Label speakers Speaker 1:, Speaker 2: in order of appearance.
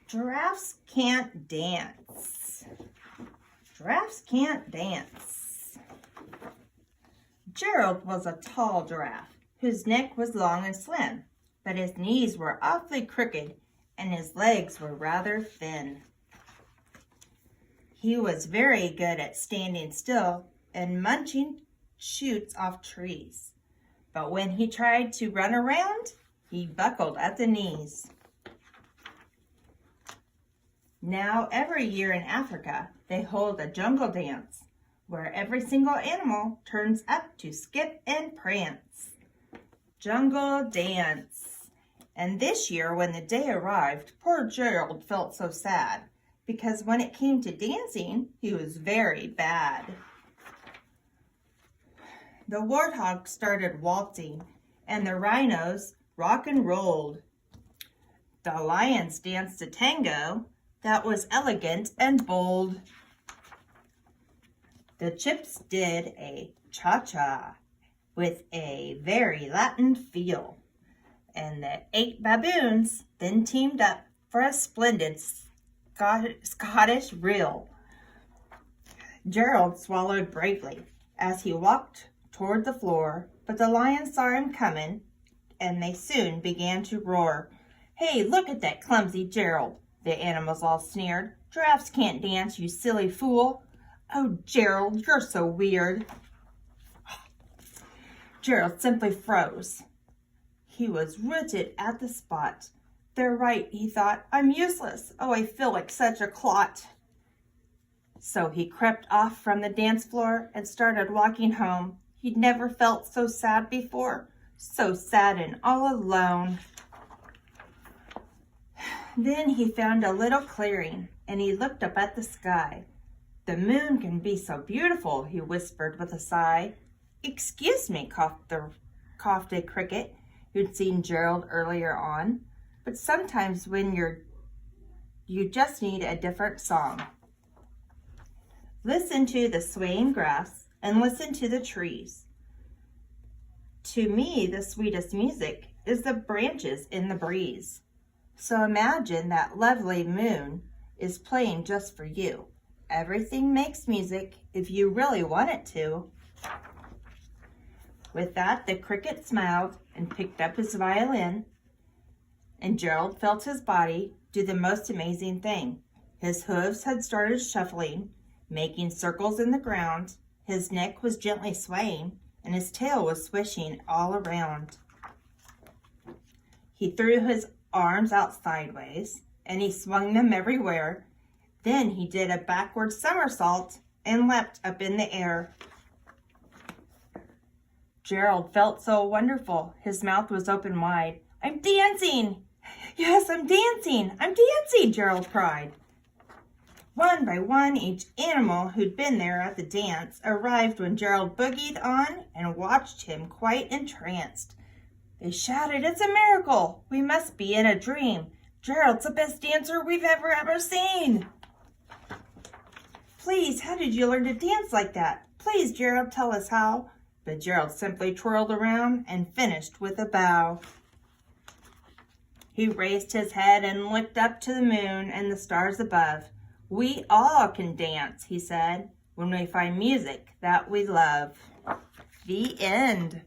Speaker 1: Giraffes can't dance. Giraffes can't dance. Gerald was a tall giraffe whose neck was long and slim, but his knees were awfully crooked and his legs were rather thin. He was very good at standing still and munching shoots off trees, but when he tried to run around, he buckled at the knees. Now, every year in Africa, they hold a jungle dance where every single animal turns up to skip and prance. Jungle dance. And this year, when the day arrived, poor Gerald felt so sad because when it came to dancing, he was very bad. The warthogs started waltzing and the rhinos rock and rolled. The lions danced a tango that was elegant and bold. The chimps did a cha-cha with a very Latin feel. And the 8 baboons then teamed up for a splendid Scottish reel. Gerald swallowed bravely as he walked toward the floor, but the lions saw him coming, and they soon began to roar. "Hey, look at that clumsy Gerald," the animals all sneered. "Giraffes can't dance, you silly fool." "Oh, Gerald, you're so weird." Gerald simply froze. He was rooted at the spot. "They're right," he thought. "I'm useless. Oh, I feel like such a clot." So he crept off from the dance floor and started walking home. He'd never felt so sad before, so sad and all alone. Then he found a little clearing, and he looked up at the sky. "The moon can be so beautiful," he whispered with a sigh. "Excuse me," coughed a cricket who'd seen Gerald earlier on, "but sometimes when you just need a different song. Listen to the swaying grass and listen to the trees. To me, the sweetest music is the branches in the breeze. So imagine that lovely moon is playing just for you. Everything makes music if you really want it to." With that, the cricket smiled and picked up his violin, and Gerald felt his body do the most amazing thing. His hooves had started shuffling, making circles in the ground. His neck was gently swaying, and his tail was swishing all around. He threw his arms out sideways, and he swung them everywhere. Then he did a backward somersault and leapt up in the air. Gerald felt so wonderful. His mouth was open wide. "I'm dancing! Yes, I'm dancing! I'm dancing!" Gerald cried. One by one, each animal who'd been there at the dance arrived when Gerald boogied on and watched him quite entranced. They shouted, "It's a miracle! We must be in a dream! Gerald's the best dancer we've ever seen! Please, how did you learn to dance like that? Please, Gerald, tell us how." But Gerald simply twirled around and finished with a bow. He raised his head and looked up to the moon and the stars above. "We all can dance," he said, "when we find music that we love." The end.